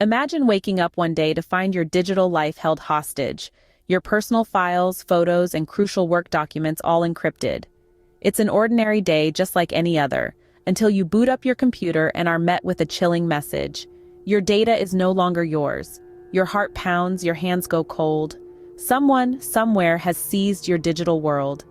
Imagine waking up one day to find your digital life held hostage, your personal files, photos, and crucial work documents all encrypted. It's an ordinary day just like any other, until you boot up your computer and are met with a chilling message. Your data is no longer yours. Your heart pounds, your hands go cold. Someone, somewhere has seized your digital world.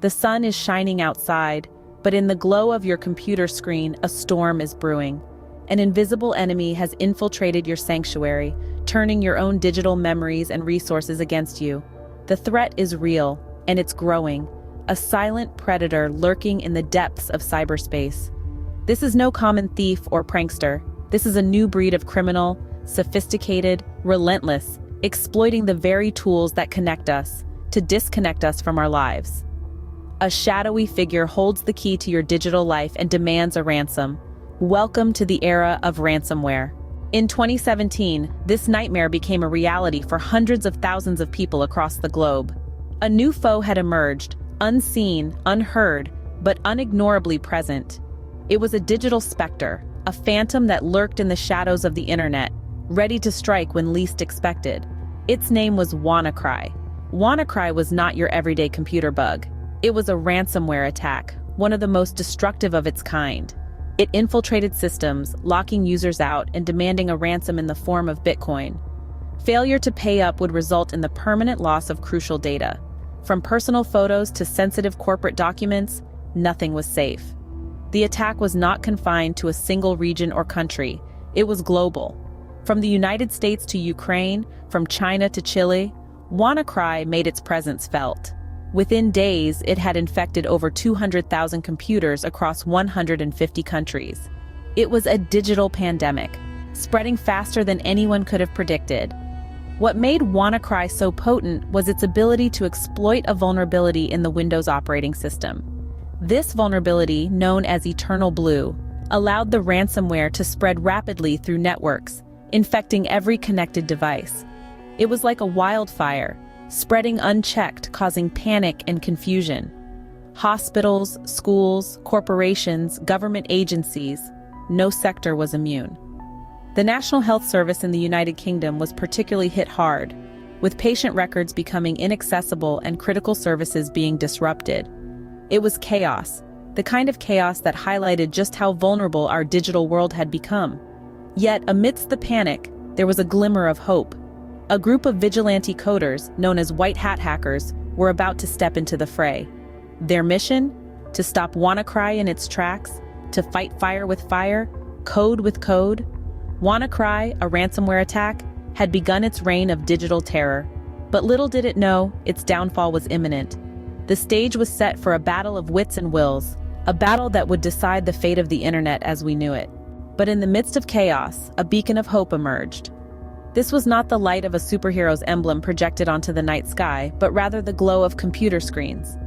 The sun is shining outside, but in the glow of your computer screen, a storm is brewing. An invisible enemy has infiltrated your sanctuary, turning your own digital memories and resources against you. The threat is real, and it's growing. A silent predator lurking in the depths of cyberspace. This is no common thief or prankster. This is a new breed of criminal, sophisticated, relentless, exploiting the very tools that connect us, to disconnect us from our lives. A shadowy figure holds the key to your digital life and demands a ransom. Welcome to the era of ransomware. In 2017, this nightmare became a reality for hundreds of thousands of people across the globe. A new foe had emerged, unseen, unheard, but unignorably present. It was a digital specter, a phantom that lurked in the shadows of the internet, ready to strike when least expected. Its name was WannaCry. WannaCry was not your everyday computer bug. It was a ransomware attack, one of the most destructive of its kind. It infiltrated systems, locking users out and demanding a ransom in the form of Bitcoin. Failure to pay up would result in the permanent loss of crucial data. From personal photos to sensitive corporate documents, nothing was safe. The attack was not confined to a single region or country. It was global. From the United States to Ukraine, from China to Chile, WannaCry made its presence felt. Within days, it had infected over 200,000 computers across 150 countries. It was a digital pandemic, spreading faster than anyone could have predicted. What made WannaCry so potent was its ability to exploit a vulnerability in the Windows operating system. This vulnerability, known as Eternal Blue, allowed the ransomware to spread rapidly through networks, infecting every connected device. It was like a wildfire, spreading unchecked, causing panic and confusion. Hospitals, schools, corporations, government agencies, no sector was immune. The National Health Service in the United Kingdom was particularly hit hard, with patient records becoming inaccessible and critical services being disrupted. It was chaos, the kind of chaos that highlighted just how vulnerable our digital world had become. Yet, amidst the panic, there was a glimmer of hope. A group of vigilante coders, known as white hat hackers, were about to step into the fray. Their mission? To stop WannaCry in its tracks, to fight fire with fire, code with code. WannaCry, a ransomware attack, had begun its reign of digital terror. But little did it know, its downfall was imminent. The stage was set for a battle of wits and wills, a battle that would decide the fate of the internet as we knew it. But in the midst of chaos, a beacon of hope emerged. This was not the light of a superhero's emblem projected onto the night sky, but rather the glow of computer screens.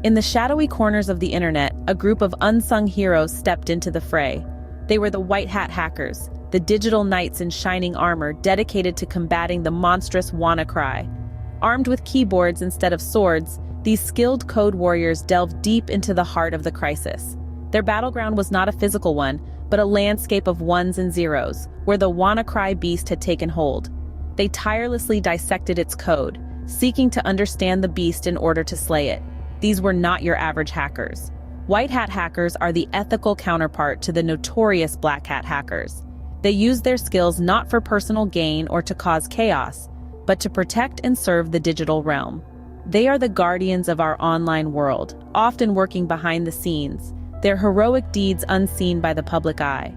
In the shadowy corners of the internet, a group of unsung heroes stepped into the fray. They were the white hat hackers, the digital knights in shining armor dedicated to combating the monstrous WannaCry. Armed with keyboards instead of swords, these skilled code warriors delved deep into the heart of the crisis. Their battleground was not a physical one, but a landscape of ones and zeros, where the WannaCry beast had taken hold. They tirelessly dissected its code, seeking to understand the beast in order to slay it. These were not your average hackers. White hat hackers are the ethical counterpart to the notorious black hat hackers. They use their skills not for personal gain or to cause chaos, but to protect and serve the digital realm. They are the guardians of our online world, often working behind the scenes, their heroic deeds unseen by the public eye.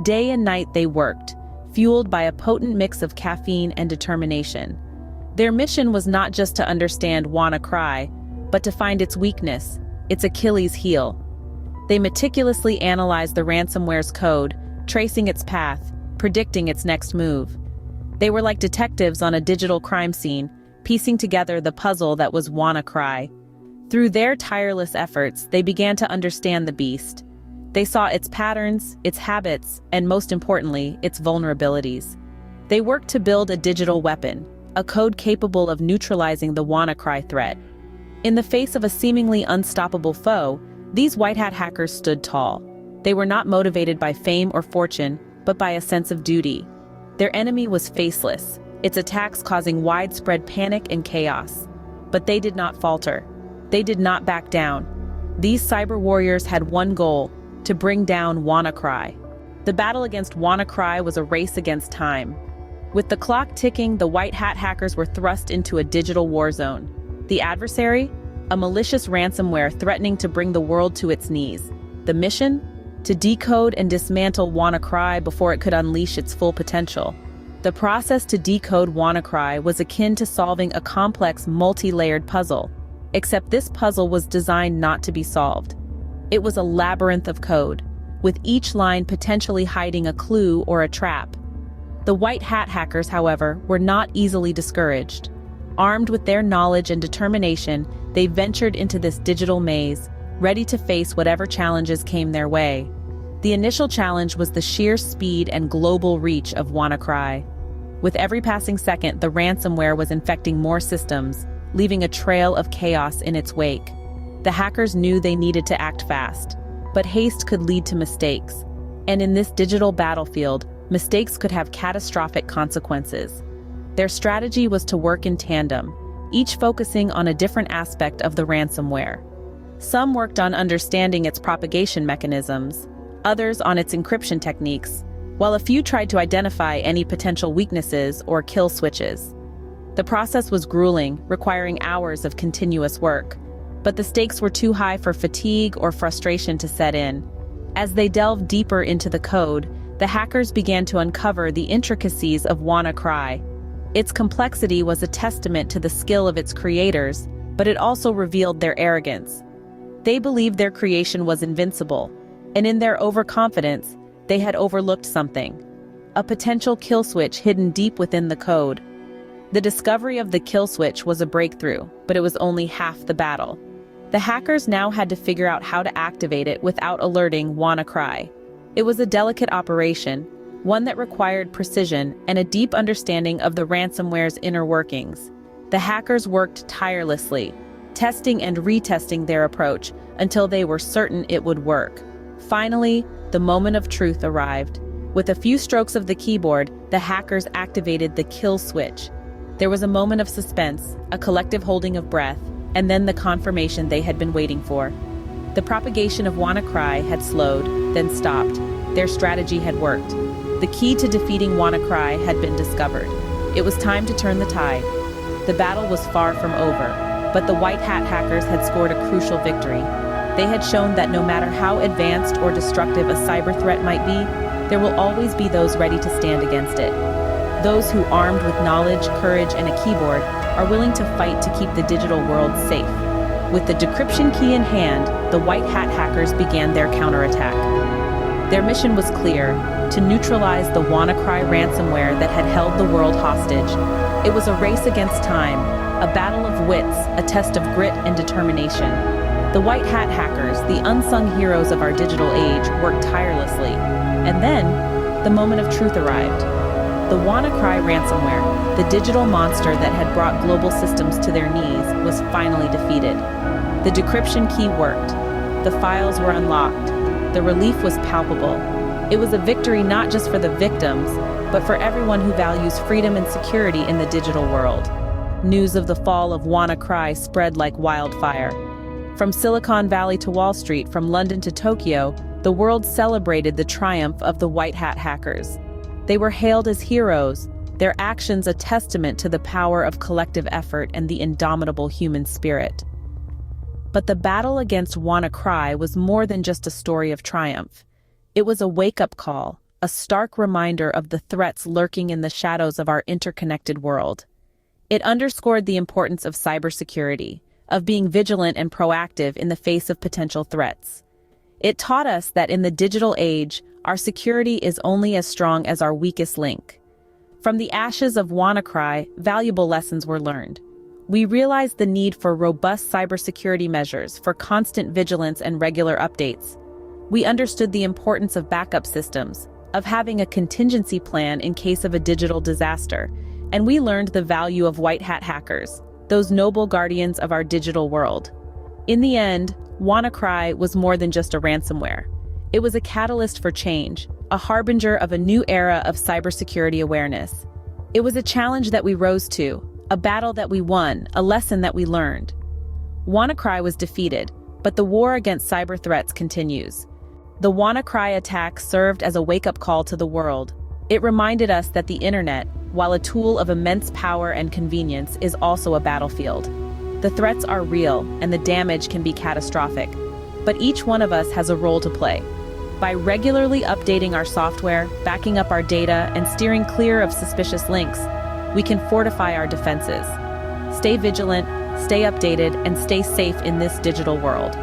Day and night they worked, fueled by a potent mix of caffeine and determination. Their mission was not just to understand WannaCry, but to find its weakness, its Achilles heel. They meticulously analyzed the ransomware's code, tracing its path, predicting its next move. They were like detectives on a digital crime scene, piecing together the puzzle that was WannaCry. Through their tireless efforts, they began to understand the beast. They saw its patterns, its habits, and most importantly, its vulnerabilities. They worked to build a digital weapon, a code capable of neutralizing the WannaCry threat. In the face of a seemingly unstoppable foe, these white hat hackers stood tall. They were not motivated by fame or fortune, but by a sense of duty. Their enemy was faceless, its attacks causing widespread panic and chaos. But they did not falter. They did not back down. These cyber warriors had one goal: to bring down WannaCry. The battle against WannaCry was a race against time. With the clock ticking, the white hat hackers were thrust into a digital war zone. The adversary? A malicious ransomware threatening to bring the world to its knees. The mission? To decode and dismantle WannaCry before it could unleash its full potential. The process to decode WannaCry was akin to solving a complex, multi-layered puzzle. Except this puzzle was designed not to be solved. It was a labyrinth of code, with each line potentially hiding a clue or a trap. The white hat hackers, however, were not easily discouraged. Armed with their knowledge and determination, they ventured into this digital maze, ready to face whatever challenges came their way. The initial challenge was the sheer speed and global reach of WannaCry. With every passing second, the ransomware was infecting more systems, leaving a trail of chaos in its wake. The hackers knew they needed to act fast, but haste could lead to mistakes. And in this digital battlefield, mistakes could have catastrophic consequences. Their strategy was to work in tandem, each focusing on a different aspect of the ransomware. Some worked on understanding its propagation mechanisms, others on its encryption techniques, while a few tried to identify any potential weaknesses or kill switches. The process was grueling, requiring hours of continuous work, but the stakes were too high for fatigue or frustration to set in. As they delved deeper into the code, the hackers began to uncover the intricacies of WannaCry. Its complexity was a testament to the skill of its creators, but it also revealed their arrogance. They believed their creation was invincible, and in their overconfidence, they had overlooked something: a potential kill switch hidden deep within the code. The discovery of the kill switch was a breakthrough, but it was only half the battle. The hackers now had to figure out how to activate it without alerting WannaCry. It was a delicate operation, one that required precision and a deep understanding of the ransomware's inner workings. The hackers worked tirelessly, testing and retesting their approach until they were certain it would work. Finally, the moment of truth arrived. With a few strokes of the keyboard, the hackers activated the kill switch. There was a moment of suspense, a collective holding of breath, and then the confirmation they had been waiting for. The propagation of WannaCry had slowed, then stopped. Their strategy had worked. The key to defeating WannaCry had been discovered. It was time to turn the tide. The battle was far from over, but the white hat hackers had scored a crucial victory. They had shown that no matter how advanced or destructive a cyber threat might be, there will always be those ready to stand against it. Those who, armed with knowledge, courage, and a keyboard, are willing to fight to keep the digital world safe. With the decryption key in hand, the white hat hackers began their counterattack. Their mission was clear: to neutralize the WannaCry ransomware that had held the world hostage. It was a race against time, a battle of wits, a test of grit and determination. The white hat hackers, the unsung heroes of our digital age, worked tirelessly. And then, the moment of truth arrived. The WannaCry ransomware, the digital monster that had brought global systems to their knees, was finally defeated. The decryption key worked. The files were unlocked. The relief was palpable. It was a victory not just for the victims, but for everyone who values freedom and security in the digital world. News of the fall of WannaCry spread like wildfire. From Silicon Valley to Wall Street, from London to Tokyo, the world celebrated the triumph of the white hat hackers. They were hailed as heroes, their actions a testament to the power of collective effort and the indomitable human spirit. But the battle against WannaCry was more than just a story of triumph. It was a wake-up call, a stark reminder of the threats lurking in the shadows of our interconnected world. It underscored the importance of cybersecurity, of being vigilant and proactive in the face of potential threats. It taught us that in the digital age, our security is only as strong as our weakest link. From the ashes of WannaCry, valuable lessons were learned. We realized the need for robust cybersecurity measures, for constant vigilance and regular updates. We understood the importance of backup systems, of having a contingency plan in case of a digital disaster, and we learned the value of white hat hackers, those noble guardians of our digital world. In the end, WannaCry was more than just a ransomware. It was a catalyst for change, a harbinger of a new era of cybersecurity awareness. It was a challenge that we rose to, a battle that we won, a lesson that we learned. WannaCry was defeated, but the war against cyber threats continues. The WannaCry attack served as a wake-up call to the world. It reminded us that the internet, while a tool of immense power and convenience, is also a battlefield. The threats are real, and the damage can be catastrophic. But each one of us has a role to play. By regularly updating our software, backing up our data, and steering clear of suspicious links, we can fortify our defenses. Stay vigilant, stay updated, and stay safe in this digital world.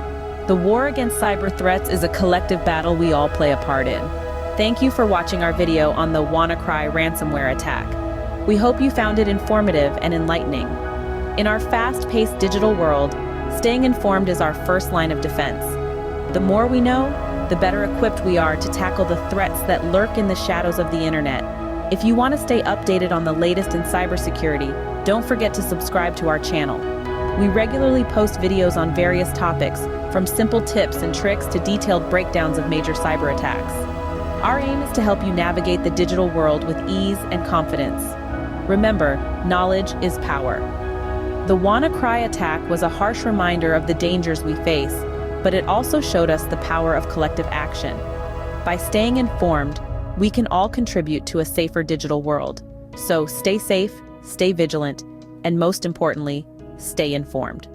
The war against cyber threats is a collective battle we all play a part in. Thank you for watching our video on the WannaCry ransomware attack. We hope you found it informative and enlightening. In our fast-paced digital world, staying informed is our first line of defense. The more we know, the better equipped we are to tackle the threats that lurk in the shadows of the internet. If you want to stay updated on the latest in cybersecurity, don't forget to subscribe to our channel. We regularly post videos on various topics, from simple tips and tricks to detailed breakdowns of major cyber attacks. Our aim is to help you navigate the digital world with ease and confidence. Remember, knowledge is power. The WannaCry attack was a harsh reminder of the dangers we face, but it also showed us the power of collective action. By staying informed, we can all contribute to a safer digital world. So stay safe, stay vigilant, and most importantly, stay informed.